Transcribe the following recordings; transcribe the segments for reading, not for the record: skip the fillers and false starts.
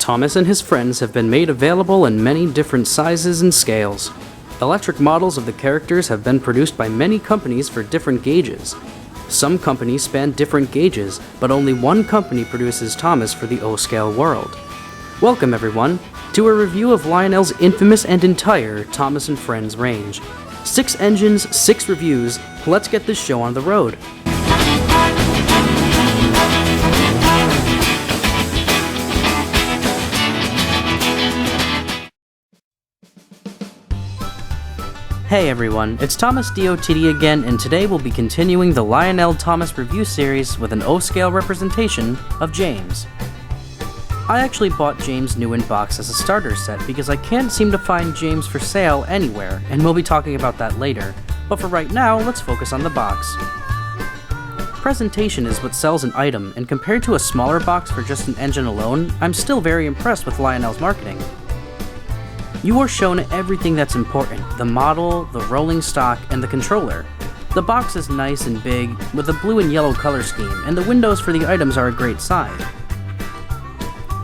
Thomas and his friends have been made available in many different sizes and scales. Electric models of the characters have been produced by many companies for different gauges. Some companies span different gauges, but only one company produces Thomas for the O-scale world. Welcome everyone to a review of Lionel's infamous and entire Thomas and Friends range. 6 engines, 6 reviews, let's get this show on the road. Hey everyone, it's thomasdotd again, and today we'll be continuing the Lionel Thomas review series with an O-scale representation of James. I actually bought James new in box as a starter set because I can't seem to find James for sale anywhere, and we'll be talking about that later, but for right now, let's focus on the box. Presentation is what sells an item, and compared to a smaller box for just an engine alone, I'm still very impressed with Lionel's marketing. You are shown everything that's important: the model, the rolling stock, and the controller. The box is nice and big, with a blue and yellow color scheme, and the windows for the items are a great size.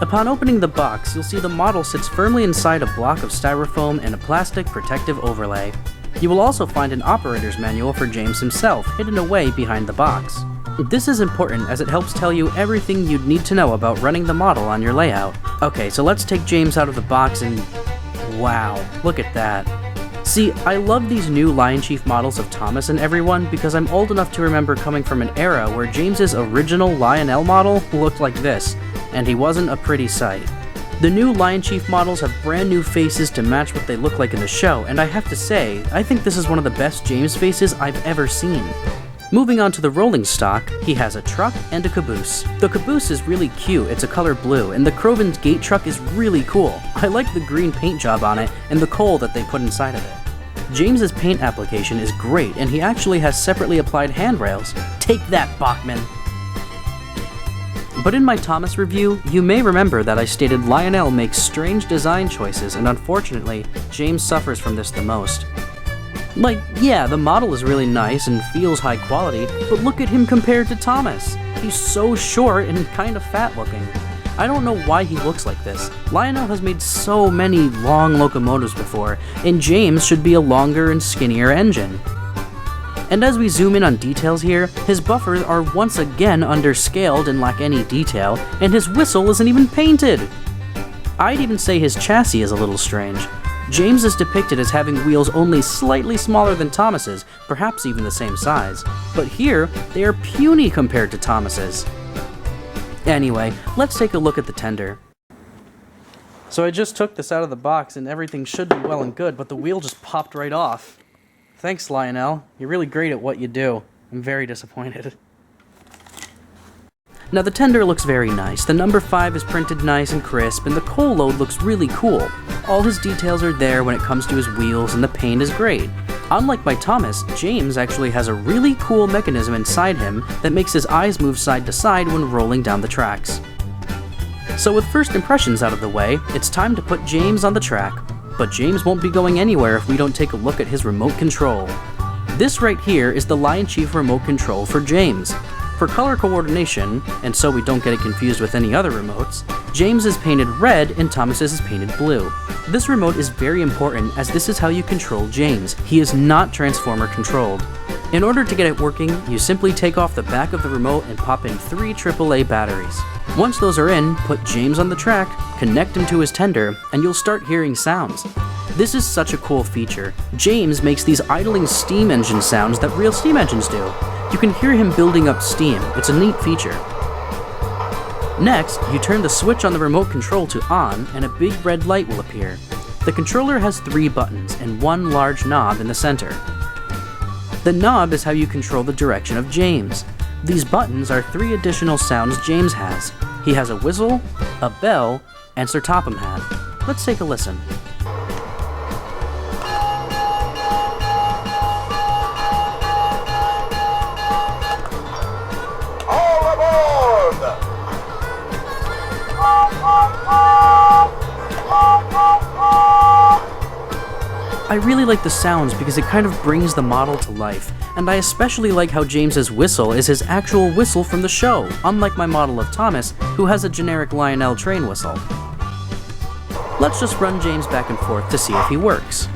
Upon opening the box, you'll see the model sits firmly inside a block of styrofoam and a plastic protective overlay. You will also find an operator's manual for James himself, hidden away behind the box. This is important as it helps tell you everything you'd need to know about running the model on your layout. Okay, so let's take James out of the box and... wow, look at that. See, I love these new Lionchief models of Thomas and everyone because I'm old enough to remember coming from an era where James's original Lionel model looked like this, and he wasn't a pretty sight. The new Lionchief models have brand new faces to match what they look like in the show, and I have to say, I think this is one of the best James faces I've ever seen. Moving on to the rolling stock, he has a truck and a caboose. The caboose is really cute, it's a color blue, and the Crovan's gate truck is really cool. I like the green paint job on it and the coal that they put inside of it. James's paint application is great, and he actually has separately applied handrails. Take that, Bachman! But in my Thomas review, you may remember that I stated Lionel makes strange design choices, and unfortunately, James suffers from this the most. Like, yeah, the model is really nice and feels high quality, but look at him compared to Thomas. He's so short and kind of fat looking. I don't know why he looks like this. Lionel has made so many long locomotives before, and James should be a longer and skinnier engine. And as we zoom in on details here, his buffers are once again underscaled and lack any detail, and his whistle isn't even painted. I'd even say his chassis is a little strange. James is depicted as having wheels only slightly smaller than Thomas's, perhaps even the same size, but here, they are puny compared to Thomas's. Anyway, let's take a look at the tender. So I just took this out of the box and everything should be well and good, but the wheel just popped right off. Thanks, Lionel. You're really great at what you do. I'm very disappointed. Now the tender looks very nice, the number 5 is printed nice and crisp, and the coal load looks really cool. All his details are there when it comes to his wheels, and the paint is great. Unlike my Thomas, James actually has a really cool mechanism inside him that makes his eyes move side to side when rolling down the tracks. So with first impressions out of the way, it's time to put James on the track. But James won't be going anywhere if we don't take a look at his remote control. This right here is the Lionchief remote control for James. For color coordination, and so we don't get it confused with any other remotes, James is painted red and Thomas's is painted blue. This remote is very important as this is how you control James. He is not transformer controlled. In order to get it working, you simply take off the back of the remote and pop in 3 AAA batteries. Once those are in, put James on the track, connect him to his tender, and you'll start hearing sounds. This is such a cool feature. James makes these idling steam engine sounds that real steam engines do. You can hear him building up steam. It's a neat feature. Next, you turn the switch on the remote control to on, and a big red light will appear. The controller has 3 buttons and 1 large knob in the center. The knob is how you control the direction of James. These buttons are 3 additional sounds James has. He has a whistle, a bell, and Sir Topham Hatt. Let's take a listen. I really like the sounds because it kind of brings the model to life, and I especially like how James's whistle is his actual whistle from the show, unlike my model of Thomas, who has a generic Lionel train whistle. Let's just run James back and forth to see if he works.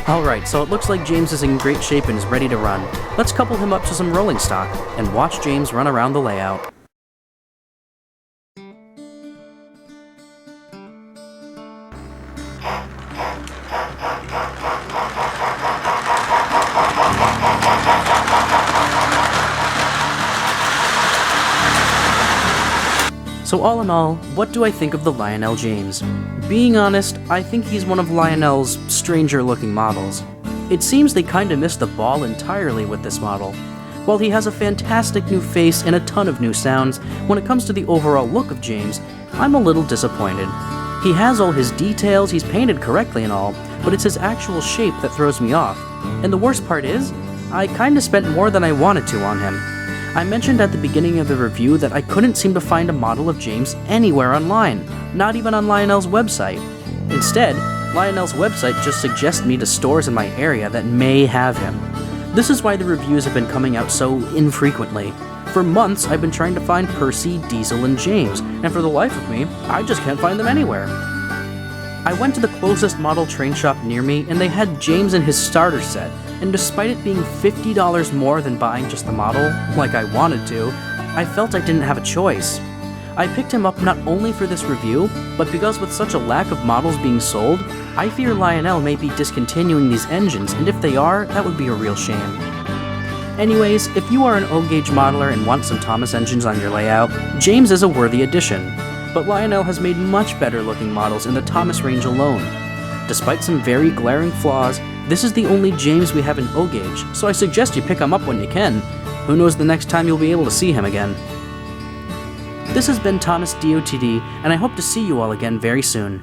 Alright, so it looks like James is in great shape and is ready to run. Let's couple him up to some rolling stock and watch James run around the layout. So all in all, what do I think of the Lionel James? Being honest, I think he's one of Lionel's stranger-looking models. It seems they kinda missed the ball entirely with this model. While he has a fantastic new face and a ton of new sounds, when it comes to the overall look of James, I'm a little disappointed. He has all his details, he's painted correctly and all, but it's his actual shape that throws me off. And the worst part is, I kinda spent more than I wanted to on him. I mentioned at the beginning of the review that I couldn't seem to find a model of James anywhere online, not even on Lionel's website. Instead, Lionel's website just suggests me to stores in my area that may have him. This is why the reviews have been coming out so infrequently. For months, I've been trying to find Percy, Diesel, and James, and for the life of me, I just can't find them anywhere. I went to the closest model train shop near me, and they had James in his starter set, and despite it being $50 more than buying just the model, like I wanted to, I felt I didn't have a choice. I picked him up not only for this review, but because with such a lack of models being sold, I fear Lionel may be discontinuing these engines, and if they are, that would be a real shame. Anyways, if you are an O-gauge modeler and want some Thomas engines on your layout, James is a worthy addition. But Lionel has made much better looking models in the Thomas range alone. Despite some very glaring flaws, this is the only James we have in O-gauge, so I suggest you pick him up when you can. Who knows the next time you'll be able to see him again. This has been thomasdotd, and I hope to see you all again very soon.